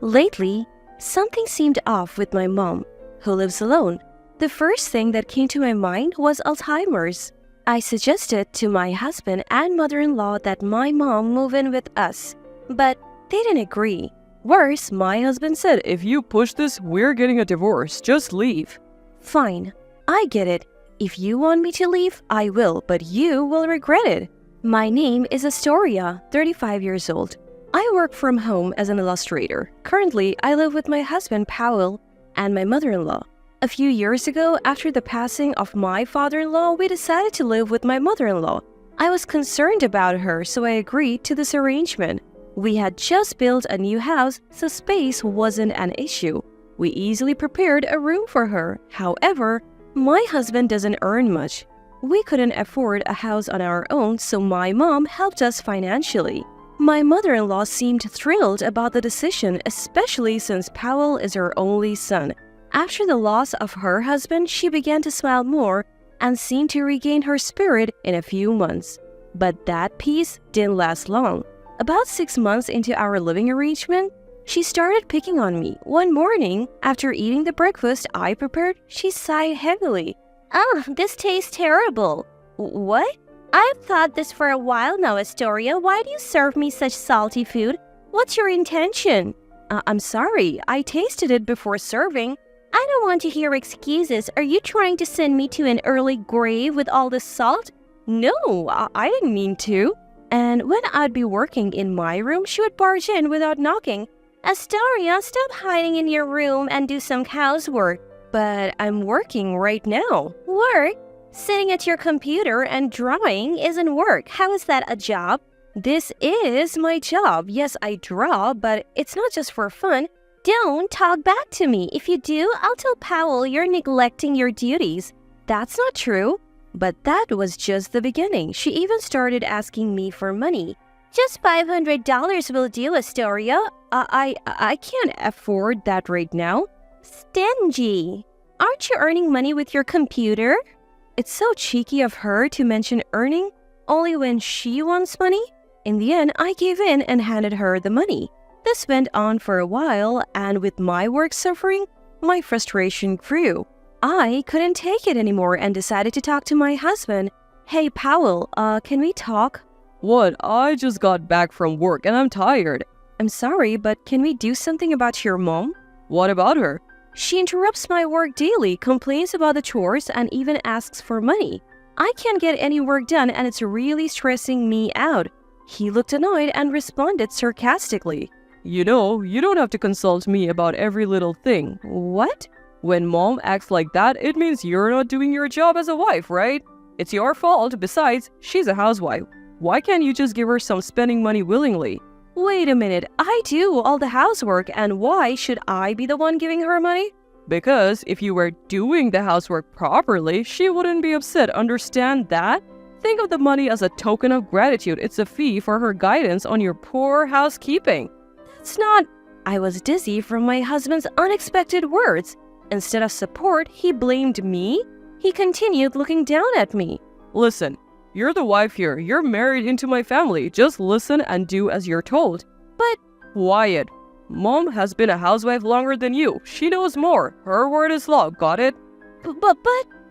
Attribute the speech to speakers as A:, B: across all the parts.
A: Lately, something seemed off with my mom, who lives alone. The first thing that came to my mind was Alzheimer's. I suggested to my husband and mother-in-law that my mom move in with us, but they didn't agree. Worse, my husband said,
B: If you push this, we're getting a divorce. Just leave.
A: "Fine, I get it. If you want me to leave, I will, but you will regret it." My name is Astoria, 35 years old. I work from home as an illustrator. Currently, I live with my husband, Powell, and my mother-in-law. A few years ago, after the passing of my father-in-law, we decided to live with my mother-in-law. I was concerned about her, so I agreed to this arrangement. We had just built a new house, so space wasn't an issue. We easily prepared a room for her. However, my husband doesn't earn much. We couldn't afford a house on our own, so my mom helped us financially. My mother-in-law seemed thrilled about the decision, especially since Powell is her only son. After the loss of her husband, she began to smile more and seemed to regain her spirit in a few months. But that peace didn't last long. About 6 months into our living arrangement, she started picking on me. One morning, after eating the breakfast I prepared, she sighed heavily. "Oh, this tastes terrible." "What? I've thought this for a while now, Astoria. Why do you serve me such salty food? What's your intention?" I'm sorry. I tasted it before serving." "I don't want to hear excuses. Are you trying to send me to an early grave with all this salt?" "No, I didn't mean to." And when I'd be working in my room, she would barge in without knocking. "Astoria, stop hiding in your room and do some housework." "But I'm working right now." "Work? Sitting at your computer and drawing isn't work. How is that a job?" "This is my job. Yes, I draw, but it's not just for fun." "Don't talk back to me. If you do, I'll tell Powell you're neglecting your duties." "That's not true." But that was just the beginning. She even started asking me for money. "Just $500 will do, Astoria." I can't afford that right now." "Stingy. Aren't you earning money with your computer?" It's so cheeky of her to mention earning only when she wants money. In the end, I gave in and handed her the money. This went on for a while, and with my work suffering, my frustration grew. I couldn't take it anymore and decided to talk to my husband. "Hey, Powell, can we talk?"
B: What? I just got back from work and I'm tired.
A: "I'm sorry, but can we do something about your mom?"
B: What about her?
A: "She interrupts my work daily, complains about the chores, and even asks for money. I can't get any work done and it's really stressing me out." He looked annoyed and responded sarcastically.
B: You know, you don't have to consult me about every little thing.
A: "What?"
B: When mom acts like that, it means you're not doing your job as a wife, right? It's your fault. Besides, she's a housewife. Why can't you just give her some spending money willingly?
A: "Wait a minute, I do all the housework, and why should I be the one giving her money?"
B: Because if you were doing the housework properly, she wouldn't be upset. Understand that? Think of the money as a token of gratitude. It's a fee for her guidance on your poor housekeeping.
A: "That's not..." I was dizzy from my husband's unexpected words. Instead of support, he blamed me. He continued looking down at me.
B: Listen, you're the wife here. You're married into my family. Just listen and do as you're told.
A: "But..."
B: Quiet. Mom has been a housewife longer than you. She knows more. Her word is law. Got it?
A: But...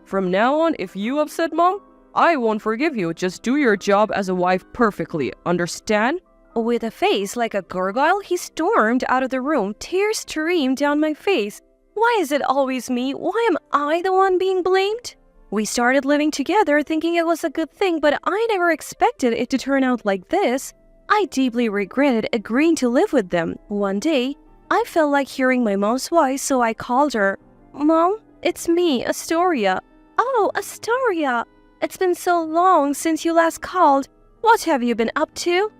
B: From now on, if you upset mom, I won't forgive you. Just do your job as a wife perfectly. Understand?
A: With a face like a gargoyle, he stormed out of the room. Tears streamed down my face. Why is it always me? Why am I the one being blamed? We started living together thinking it was a good thing, but I never expected it to turn out like this. I deeply regretted agreeing to live with them. One day, I felt like hearing my mom's voice, so I called her. "Mom, it's me, Astoria." "Oh, Astoria, it's been so long since you last called. What have you been up to?"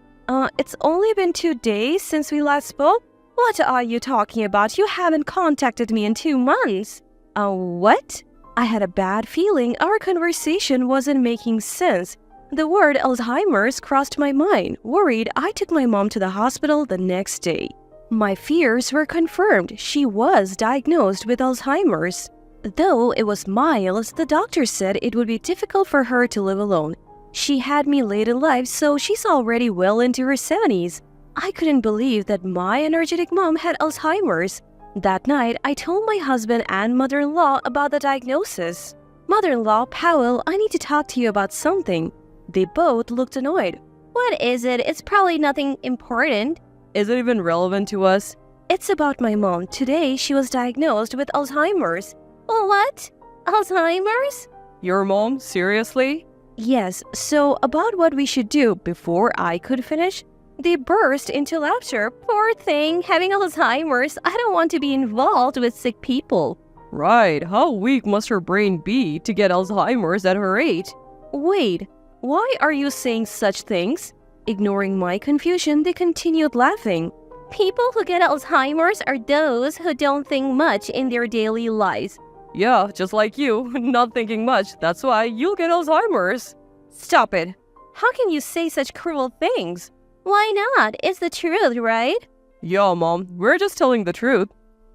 A: It's only been 2 days since we last spoke." "What are you talking about? You haven't contacted me in 2 months." What?" I had a bad feeling our conversation wasn't making sense. The word Alzheimer's crossed my mind. Worried, I took my mom to the hospital the next day. My fears were confirmed. She was diagnosed with Alzheimer's. Though it was mild, the doctor said it would be difficult for her to live alone. She had me late in life, so she's already well into her 70s. I couldn't believe that my energetic mom had Alzheimer's. That night, I told my husband and mother-in-law about the diagnosis. Mother-in-law, Powell, I need to talk to you about something. They both looked annoyed. What is it? It's probably nothing important.
B: Is it even relevant to us?
A: It's about my mom. Today, she was diagnosed with Alzheimer's. What? Alzheimer's?
B: Your mom? Seriously?
A: Yes, so about what we should do. Before I could finish, they burst into laughter. Poor thing, having Alzheimer's. I don't want to be involved with sick people.
B: Right, how weak must her brain be to get Alzheimer's at her age?
A: Wait, why are you saying such things? Ignoring my confusion, they continued laughing. People who get Alzheimer's are those who don't think much in their daily lives.
B: Yeah, just like you, not thinking much. That's why you'll get Alzheimer's.
A: Stop it. How can you say such cruel things? Why not? It's the truth, right?
B: Yeah, Mom, we're just telling the truth.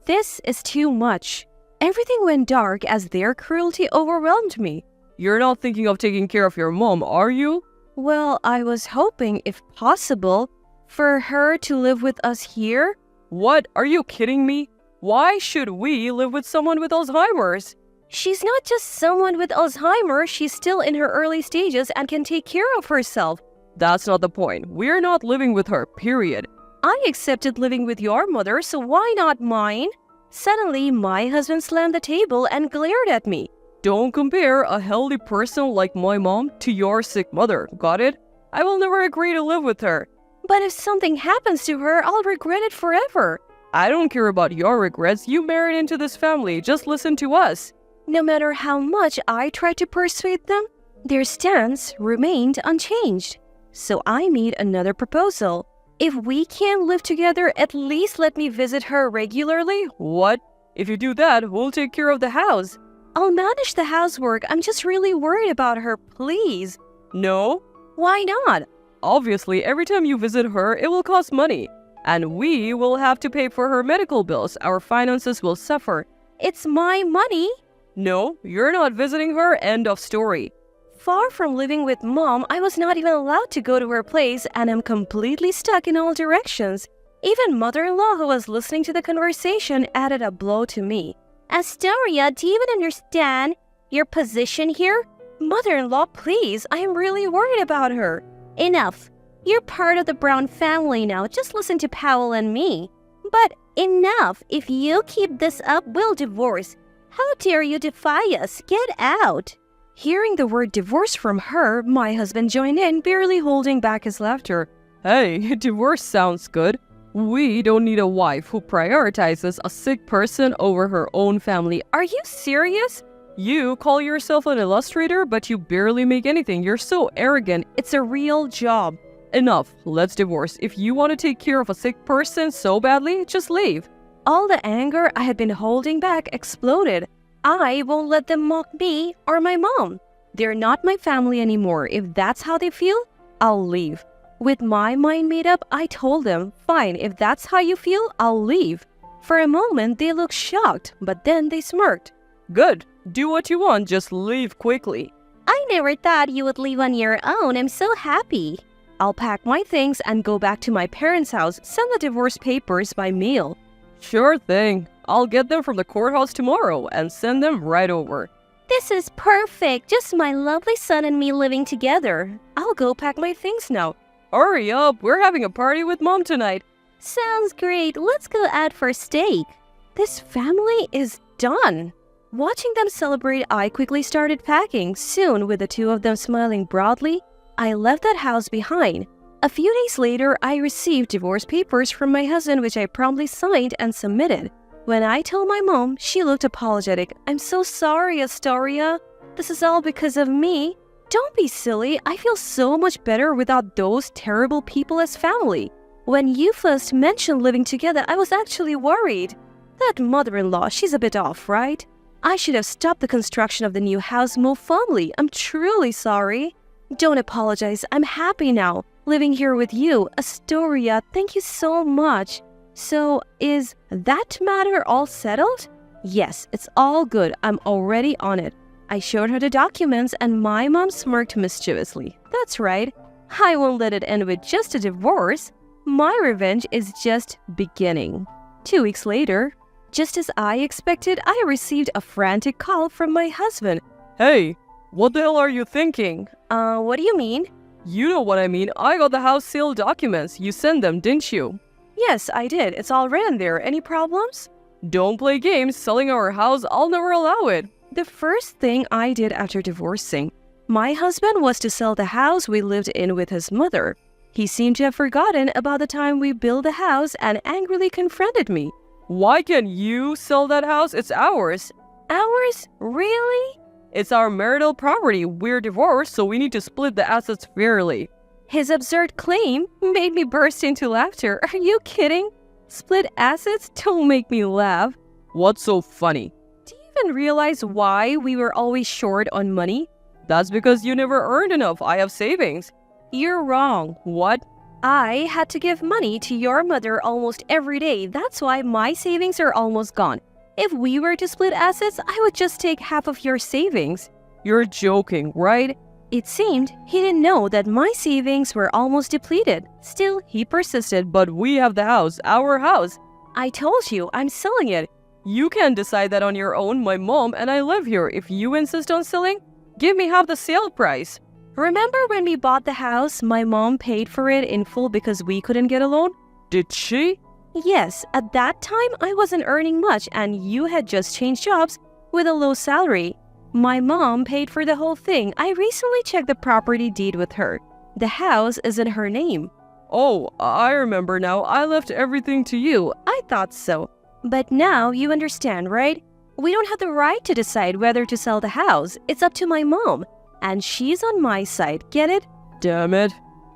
A: This is too much. Everything went dark as their cruelty overwhelmed me.
B: You're not thinking of taking care of your mom, are you?
A: Well, I was hoping, if possible, for her to live with us here.
B: What? Are you kidding me? Why should we live with someone with Alzheimer's?
A: She's not just someone with Alzheimer's, she's still in her early stages and can take care of herself.
B: That's not the point. We're not living with her, period.
A: I accepted living with your mother, so why not mine? Suddenly, my husband slammed the table and glared at me.
B: Don't compare a healthy person like my mom to your sick mother, got it? I will never agree to live with her.
A: But if something happens to her, I'll regret it forever.
B: I don't care about your regrets. You married into this family. Just listen to us.
A: No matter how much I tried to persuade them, their stance remained unchanged. So I made another proposal. If we can't live together, at least let me visit her regularly.
B: What? If you do that, we'll take care of the house.
A: I'll manage the housework. I'm just really worried about her, please.
B: No?
A: Why not?
B: Obviously, every time you visit her, it will cost money. And we will have to pay for her medical bills. Our finances will suffer.
A: It's my money.
B: No, you're not visiting her. End of story.
A: Far from living with mom, I was not even allowed to go to her place and I'm completely stuck in all directions. Even mother-in-law, who was listening to the conversation, added a blow to me. Astoria, do you even understand your position here? Mother-in-law, please, I am really worried about her. Enough. You're part of the Brown family now. Just listen to Powell and me. But enough. If you keep this up, we'll divorce. How dare you defy us? Get out. Hearing the word divorce from her, my husband joined in, barely holding back his laughter.
B: Hey, divorce sounds good. We don't need a wife who prioritizes a sick person over her own family.
A: Are you serious?
B: You call yourself an illustrator, but you barely make anything. You're so arrogant.
A: It's a real job.
B: Enough. Let's divorce. If you want to take care of a sick person so badly, just leave.
A: All the anger I had been holding back exploded. I won't let them mock me or my mom. They're not my family anymore. If that's how they feel, I'll leave. With my mind made up, I told them, fine, if that's how you feel, I'll leave. For a moment, they looked shocked, but then they smirked.
B: Good. Do what you want. Just leave quickly.
A: I never thought you would leave on your own. I'm so happy. I'll pack my things and go back to my parents' house, send the divorce papers by mail.
B: Sure thing. I'll get them from the courthouse tomorrow and send them right over.
A: This is perfect. Just my lovely son and me living together. I'll go pack my things now.
B: Hurry up. We're having a party with Mom tonight.
A: Sounds great. Let's go out for steak. This family is done. Watching them celebrate, I quickly started packing. Soon, with the two of them smiling broadly, I left that house behind. A few days later, I received divorce papers from my husband, which I promptly signed and submitted. When I told my mom, she looked apologetic. I'm so sorry, Astoria. This is all because of me. Don't be silly. I feel so much better without those terrible people as family. When you first mentioned living together, I was actually worried. That mother-in-law, she's a bit off, right? I should have stopped the construction of the new house more firmly. I'm truly sorry. Don't apologize. I'm happy now, living here with you. Astoria, thank you so much. So, is that matter all settled? Yes, it's all good. I'm already on it. I showed her the documents and my mom smirked mischievously. That's right. I won't let it end with just a divorce. My revenge is just beginning. 2 weeks later, just as I expected, I received a frantic call from my husband.
B: Hey, what the hell are you thinking?
A: What do you mean?
B: You know what I mean. I got the house sale documents. You sent them, didn't you?
A: Yes, I did. It's all written there. Any problems?
B: Don't play games. Selling our house, I'll never allow it.
A: The first thing I did after divorcing my husband was to sell the house we lived in with his mother. He seemed to have forgotten about the time we built the house and angrily confronted me.
B: Why can't you sell that house? It's ours.
A: Ours? Really?
B: It's our marital property. We're divorced, so we need to split the assets fairly.
A: His absurd claim made me burst into laughter. Are you kidding? Split assets? Don't make me laugh.
B: What's so funny?
A: Do you even realize why we were always short on money?
B: That's because you never earned enough. I have savings.
A: You're wrong.
B: What?
A: I had to give money to your mother almost every day. That's why my savings are almost gone. If we were to split assets, I would just take half of your savings.
B: You're joking, right?
A: It seemed he didn't know that my savings were almost depleted. Still, he persisted.
B: But we have the house, our house.
A: I told you, I'm selling it.
B: You can't decide that on your own. My mom and I live here. If you insist on selling, give me half the sale price.
A: Remember when we bought the house, my mom paid for it in full because we couldn't get a loan?
B: Did she?
A: Yes, at that time I wasn't earning much and you had just changed jobs with a low salary. My mom paid for the whole thing. I recently checked the property deed with her. The house is in her name.
B: Oh, I remember now. I left everything to you.
A: I thought so. But now you understand, right? We don't have the right to decide whether to sell the house. It's up to my mom. And she's on my side, get it?
B: Damn it.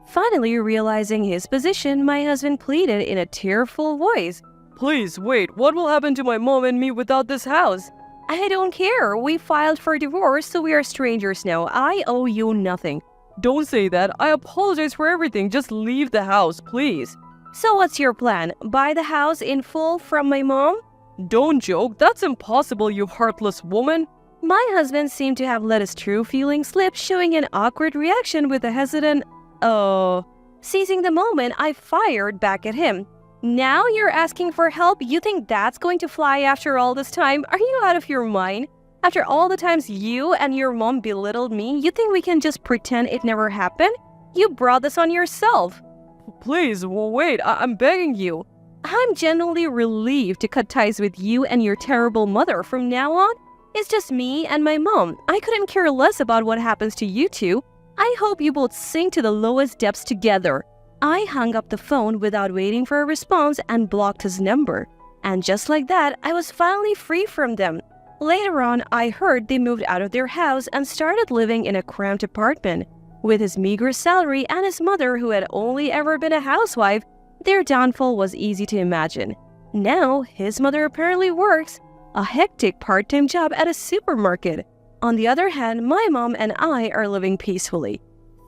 A: Finally realizing his position, my husband pleaded in a tearful voice.
B: Please, wait. What will happen to my mom and me without this house?
A: I don't care. We filed for divorce, so we are strangers now. I owe you nothing.
B: Don't say that. I apologize for everything. Just leave the house, please.
A: So what's your plan? Buy the house in full from my mom?
B: Don't joke. That's impossible, you heartless woman.
A: My husband seemed to have let his true feelings slip, showing an awkward reaction with a hesitant, "Oh." Seizing the moment, I fired back at him. Now you're asking for help? You think that's going to fly after all this time? Are you out of your mind? After all the times you and your mom belittled me, you think we can just pretend it never happened? You brought this on yourself.
B: Please, wait. I'm begging you.
A: I'm genuinely relieved to cut ties with you and your terrible mother. From now on, it's just me and my mom. I couldn't care less about what happens to you two. I hope you both sink to the lowest depths together. I hung up the phone without waiting for a response and blocked his number. And just like that, I was finally free from them. Later on, I heard they moved out of their house and started living in a cramped apartment. With his meager salary and his mother who had only ever been a housewife, their downfall was easy to imagine. Now, his mother apparently works a hectic part-time job at a supermarket. On the other hand, my mom and I are living peacefully.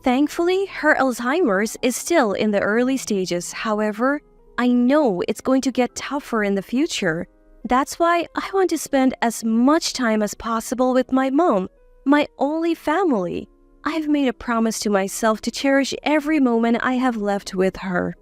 A: Thankfully, her Alzheimer's is still in the early stages. However, I know it's going to get tougher in the future. That's why I want to spend as much time as possible with my mom, my only family. I've made a promise to myself to cherish every moment I have left with her.